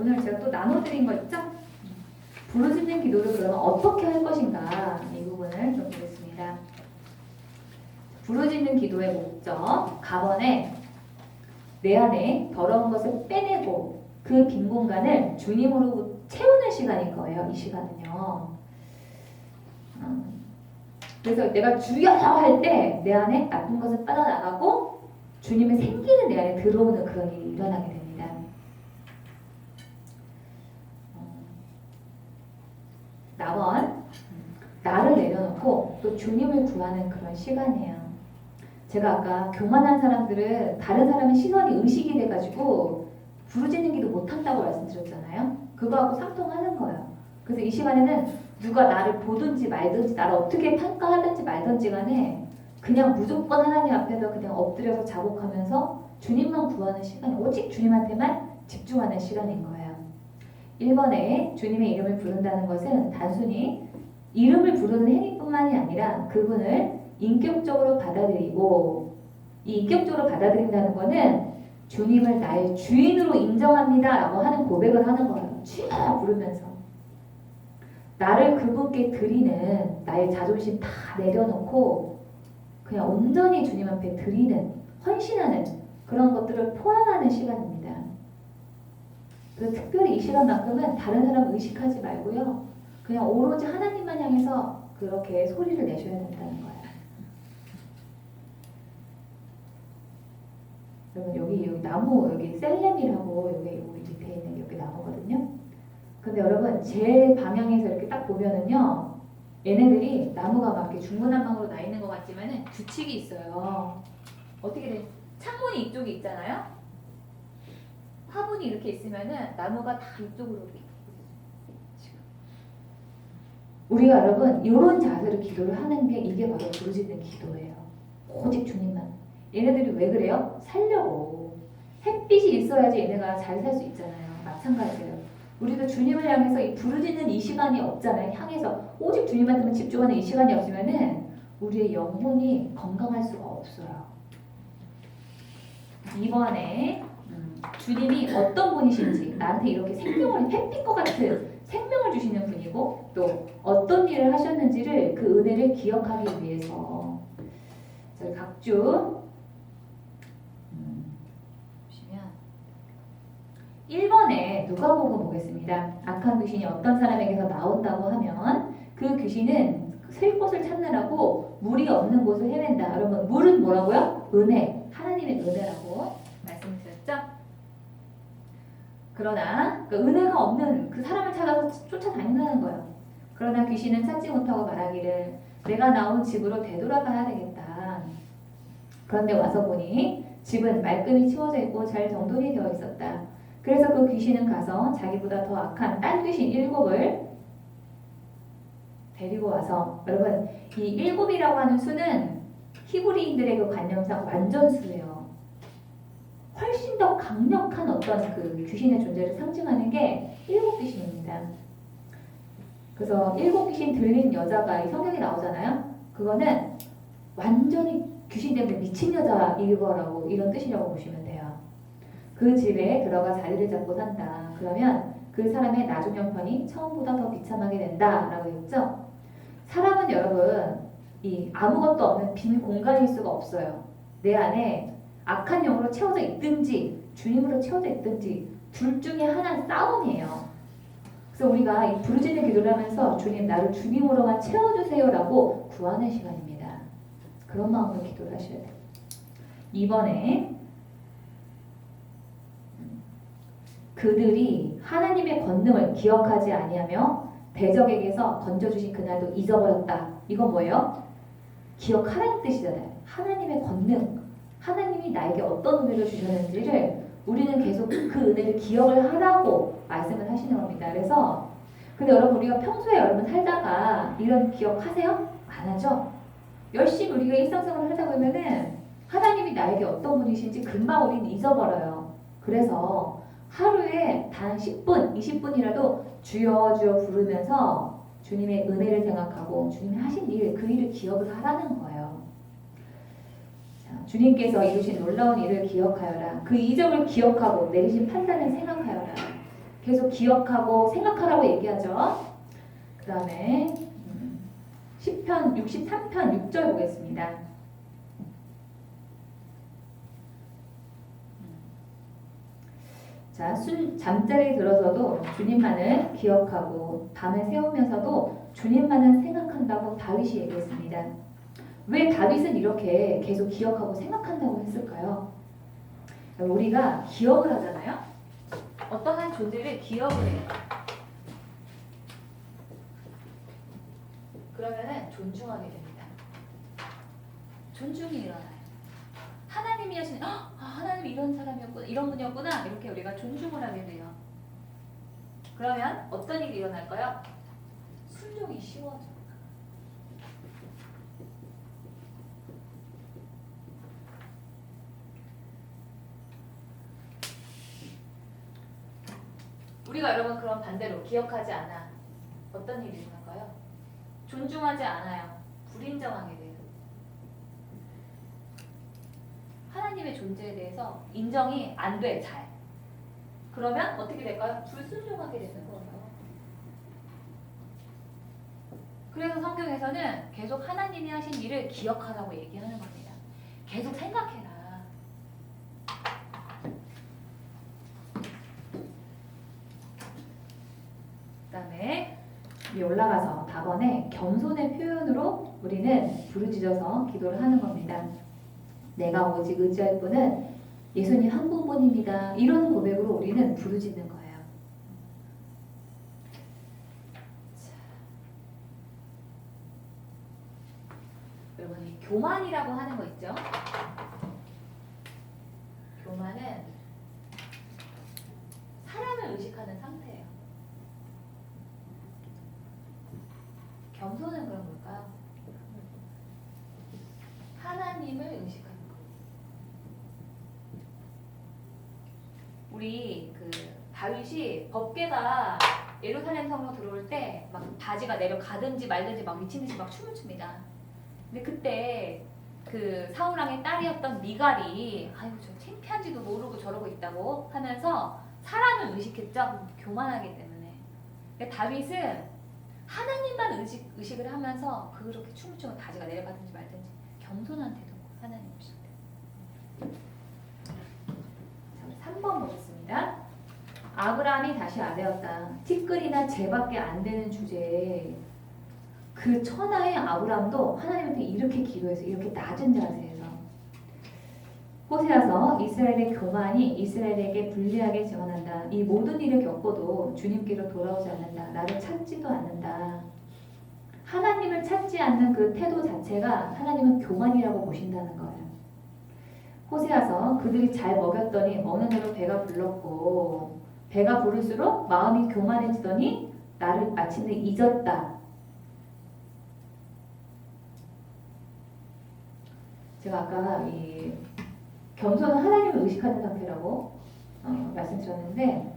오늘 제가 또 나눠드린 거 있죠? 부르짖는 기도를 그러면 어떻게 할 것인가 이 부분을 좀 보겠습니다. 부르짖는 기도의 목적, 가번에 내 안에 더러운 것을 빼내고 그 빈 공간을 주님으로 채우는 시간인 거예요. 이 시간은요. 그래서 내가 주여 할 때 내 안에 나쁜 것은 빠져나가고 주님의 생기는 내 안에 들어오는 그런 일이 일어나게 됩니다. 나번 나를 내려놓고 또 주님을 구하는 그런 시간이에요. 제가 아까 교만한 사람들은 다른 사람의 시선이 의식이 돼가지고 부르짖는 기도 못한다고 말씀드렸잖아요. 그거하고 상통하는 거예요. 그래서 이 시간에는 누가 나를 보든지 말든지 나를 어떻게 평가하든지 말든지 간에 그냥 무조건 하나님 앞에서 그냥 엎드려서 자복하면서 주님만 구하는 시간, 오직 주님한테만 집중하는 시간인 거예요. 1번에 주님의 이름을 부른다는 것은 단순히 이름을 부르는 행위뿐만이 아니라 그분을 인격적으로 받아들이고, 이 인격적으로 받아들인다는 것은 주님을 나의 주인으로 인정합니다 라고 하는 고백을 하는 거예요. 주여 부르면서 나를 그분께 드리는 나의 자존심 다 내려놓고 그냥 온전히 주님 앞에 드리는, 헌신하는 그런 것들을 포함하는 시간입니다. 그래서 특별히 이 시간만큼은 다른 사람 의식하지 말고요, 그냥 오로지 하나님만 향해서 그렇게 소리를 내셔야 된다는 거예요. 여러분 여기 나무, 여기 셀렘이라고 여기 밑에 있는 여기 나무거든요. 근데 여러분 제 방향에서 이렇게 딱 보면은요, 얘네들이 나무가 막 이렇게 중구난방으로 나 있는 것 같지만은 규칙이 있어요. 어떻게 돼? 창문이 이쪽에 있잖아요. 화분이 이렇게 있으면은 나무가 다 이쪽으로 이렇게. 우리가 여러분 이런 자세로 기도를 하는 게 이게 바로 부르짖는 기도예요. 오직 주님만. 얘네들이 왜 그래요? 살려고. 햇빛이 있어야지 얘네가 잘 살 수 있잖아요. 마찬가지예요. 우리도 주님을 향해서 이 부르짖는 이 시간이 없잖아요. 향해서 오직 주님한테만 집중하는 이 시간이 없으면은 우리의 영혼이 건강할 수가 없어요. 이번에 주님이 어떤 분이신지, 나한테 이렇게 생명을, 햇빛과 같은 생명을 주시는 분이고 또 어떤 일을 하셨는지를, 그 은혜를 기억하기 위해서 저희 각주 보시면 1번에 누가복음 보겠습니다. 악한 귀신이 어떤 사람에게서 나온다고 하면 그 귀신은 쉴 곳을 찾느라고 물이 없는 곳을 헤맨다. 여러분 물은 뭐라고요? 은혜, 하나님의 은혜라고 말씀드렸죠? 그러나 그 은혜가 없는 그 사람을 찾아서 쫓아다닌다는 거예요. 그러나 귀신은 찾지 못하고 말하기를 내가 나온 집으로 되돌아가야 되겠다. 그런데 와서 보니 집은 말끔히 치워져 있고 잘 정돈이 되어 있었다. 그래서 그 귀신은 가서 자기보다 더 악한 딴 귀신 7을 데리고 와서, 여러분 이 7이라고 하는 수는 히브리인들의 그 관념상 완전수예요. 훨씬 더 강력한 어떤 그 귀신의 존재를 상징하는 게 7귀신입니다. 그래서 7귀신 들린 여자가 이 성경에 나오잖아요. 그거는 완전히 귀신 때문에 미친 여자 이거라고, 이런 뜻이라고 보시면 돼요. 그 집에 들어가 자리를 잡고 산다. 그러면 그 사람의 나중 형편이 처음보다 더 비참하게 된다라고 했죠. 사람은 여러분 이 아무것도 없는 빈 공간일 수가 없어요. 내 안에 악한 영으로 채워져 있든지 주님으로 채워져 있든지 둘 중에 하나는 싸움이에요. 그래서 우리가 이 부르짖는 기도를 하면서 주님 나를 주님으로만 채워주세요라고 구하는 시간입니다. 그런 마음으로 기도를 하셔야 돼요. 이번에 그들이 하나님의 권능을 기억하지 아니하며 대적에게서 건져주신 그날도 잊어버렸다. 이건 뭐예요? 기억하라는 뜻이잖아요. 하나님의 권능, 하나님이 나에게 어떤 은혜를 주셨는지를 우리는 계속 그 은혜를 기억을 하라고 말씀을 하시는 겁니다. 그래서 근데 여러분 우리가 평소에 여러분 살다가 이런 기억하세요? 안 하죠? 열심히 우리가 일상생활을 하다 보면은 하나님이 나에게 어떤 분이신지 금방 우리는 잊어버려요. 그래서 하루에 단 10분, 20분이라도 주여 주여 부르면서 주님의 은혜를 생각하고 주님이 하신 일, 그 일을 기억을 하라는 거예요. 자, 주님께서 이루신 놀라운 일을 기억하여라. 그 이적을 기억하고 내리신 판단을 생각하여라. 계속 기억하고 생각하라고 얘기하죠. 그 다음에 10편 63편 6절 보겠습니다. 자, 잠자리에 들어서도 주님만을 기억하고 밤을 새우면서도 주님만을 생각한다고 다윗이 얘기했습니다. 왜 다윗은 이렇게 계속 기억하고 생각한다고 했을까요? 우리가 기억을 하잖아요. 어떤 한 존재를 기억을 해요. 그러면은 존중하게 됩니다. 존중이 일어나요. 하나님이 하시는 하나님 이런 사람이었구나, 이런 분이었구나, 이렇게 우리가 존중을 하게 돼요. 그러면 어떤 일이 일어날까요? 순종이 쉬워져. 우리가 여러분 그런 반대로 기억하지 않아 어떤 일이 일어날까요? 존중하지 않아요. 불인정하게 돼요. 하나님의 존재에 대해서 인정이 안 돼, 잘. 그러면 어떻게 될까요? 불순종하게 되는 거예요. 그래서 성경에서는 계속 하나님이 하신 일을 기억하라고 얘기하는 겁니다. 계속 생각해라. 그 다음에 올라가서 답원에 겸손의 표현으로 우리는 부르짖어서 기도를 하는 겁니다. 내가 오직 의지할 분은 예수님 한 분뿐입니다. 이런 고백으로 우리는 부르짖는 거예요. 여러분, 이 교만이라고 하는 거 있죠? 교만은 사람을 의식하는 상태예요. 겸손은 그럼 뭘까요? 하나님을 의식하는 거. 우리 그 다윗이 법궤가 예루살렘 성으로 들어올 때 막 바지가 내려가든지 말든지 막 미친 듯이 막 춤을 춥니다. 근데 그때 그 사울왕의 딸이었던 미갈이 아유 저 창피한지도 모르고 저러고 있다고 하면서 사람을 의식했죠. 교만하기 때문에. 근데 다윗은 하나님만 의식을 하면서 그렇게 춤을 추면 바지가 내려가든지 말든지 겸손한 태도 하나님 의식. 3번 보겠습니다. 아브라함이 다시 아뢰었다. 티끌이나 재밖에 안 되는 주제에 그 천하의 아브라함도 하나님한테 이렇게 기도해서 이렇게 낮은 자세에서 호세아서 이스라엘의 교만이 이스라엘에게 불리하게 증언한다. 이 모든 일을 겪어도 주님께로 돌아오지 않는다. 나를 찾지도 않는다. 하나님을 찾지 않는 그 태도 자체가 하나님은 교만이라고 보신다는 거예요. 호세아서 그들이 잘 먹였더니 어느 날로 배가 불렀고 배가 부를수록 마음이 교만해지더니 나를 마침내 잊었다. 제가 아까 이 겸손은 하나님을 의식하는 상태라고 말씀드렸는데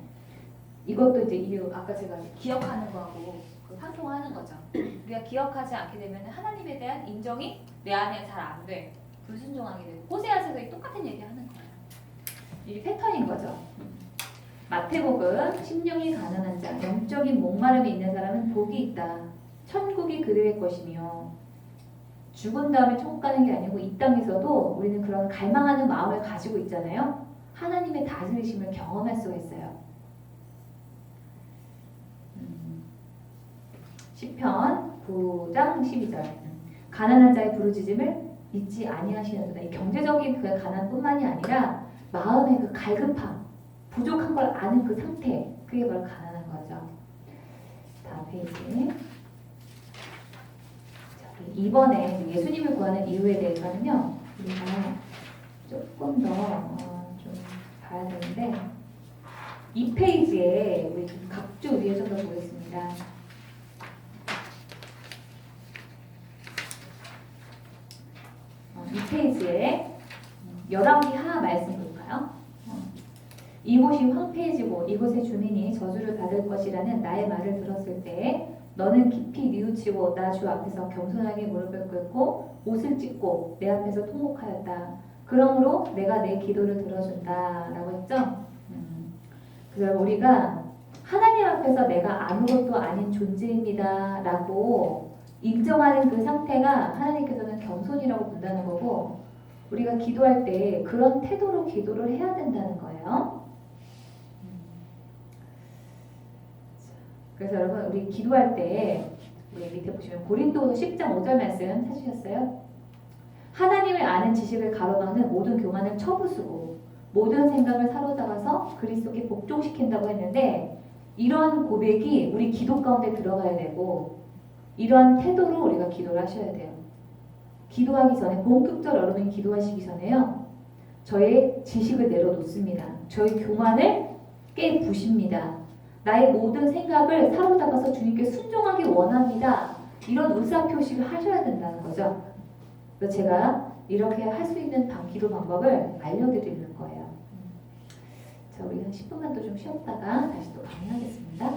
이것도 이제 이유 아까 제가 기억하는 거하고 상통하는 거죠. 우리가 기억하지 않게 되면 하나님에 대한 인정이 내 안에 잘 안 돼. 불순종하게 되고 호세아서도 똑같은 얘기 하는 거예요. 이게 패턴인 거죠. 마태복음 심령이 가난한 자, 영적인 목마름이 있는 사람은 복이 있다. 천국이 그들의 것이며 죽은 다음에 천국 가는 게 아니고 이 땅에서도 우리는 그런 갈망하는 마음을 가지고 있잖아요. 하나님의 다스리심을 경험할 수가 있어요. 시편 9장 12절 가난한 자의 부르짖음을 잊지 아니하시는도다. 이 경제적인 그 가난뿐만이 아니라 마음의 그 갈급함, 부족한 걸 아는 그 상태, 그게 바로 가난한 거죠. 다음 페이지. 이번에 예수님을 구하는 이유에 대해서는요, 우리가 조금 더 좀 봐야 되는데, 이 페이지에 우리 각주 위에 좀 더 보겠습니다. 이 페이지에 열왕기 하 말씀 볼까요? 이곳이 황폐해지고 이곳의 주민이 저주를 받을 것이라는 나의 말을 들었을 때 너는 깊이 뉘우치고 나 주 앞에서 겸손하게 무릎을 꿇고 옷을 찢고 내 앞에서 통곡하였다. 그러므로 내가 내 기도를 들어준다 라고 했죠. 그래서 우리가 하나님 앞에서 내가 아무것도 아닌 존재입니다 라고 인정하는 그 상태가 하나님께서는 겸손이라고 본다는 거고, 우리가 기도할 때 그런 태도로 기도를 해야 된다는 거예요. 그래서 여러분, 우리 기도할 때 우리 밑에 보시면 고린도후서 10장 5절 말씀 찾으셨어요? 하나님을 아는 지식을 가로막는 모든 교만을 쳐부수고 모든 생각을 사로잡아서 그리스도께 복종시킨다고 했는데, 이런 고백이 우리 기도 가운데 들어가야 되고 이러한 태도로 우리가 기도를 하셔야 돼요. 기도하기 전에, 본격적으로 여러분이 기도하시기 전에요, 저의 지식을 내려놓습니다. 저의 교만을 깨부십니다. 나의 모든 생각을 사로잡아서 주님께 순종하기 원합니다. 이런 의사표시를 하셔야 된다는 거죠. 그래서 제가 이렇게 할 수 있는 기도 방법을 알려드리는 거예요. 자, 우리 한 10분만 또 좀 쉬었다가 다시 또 강의하겠습니다.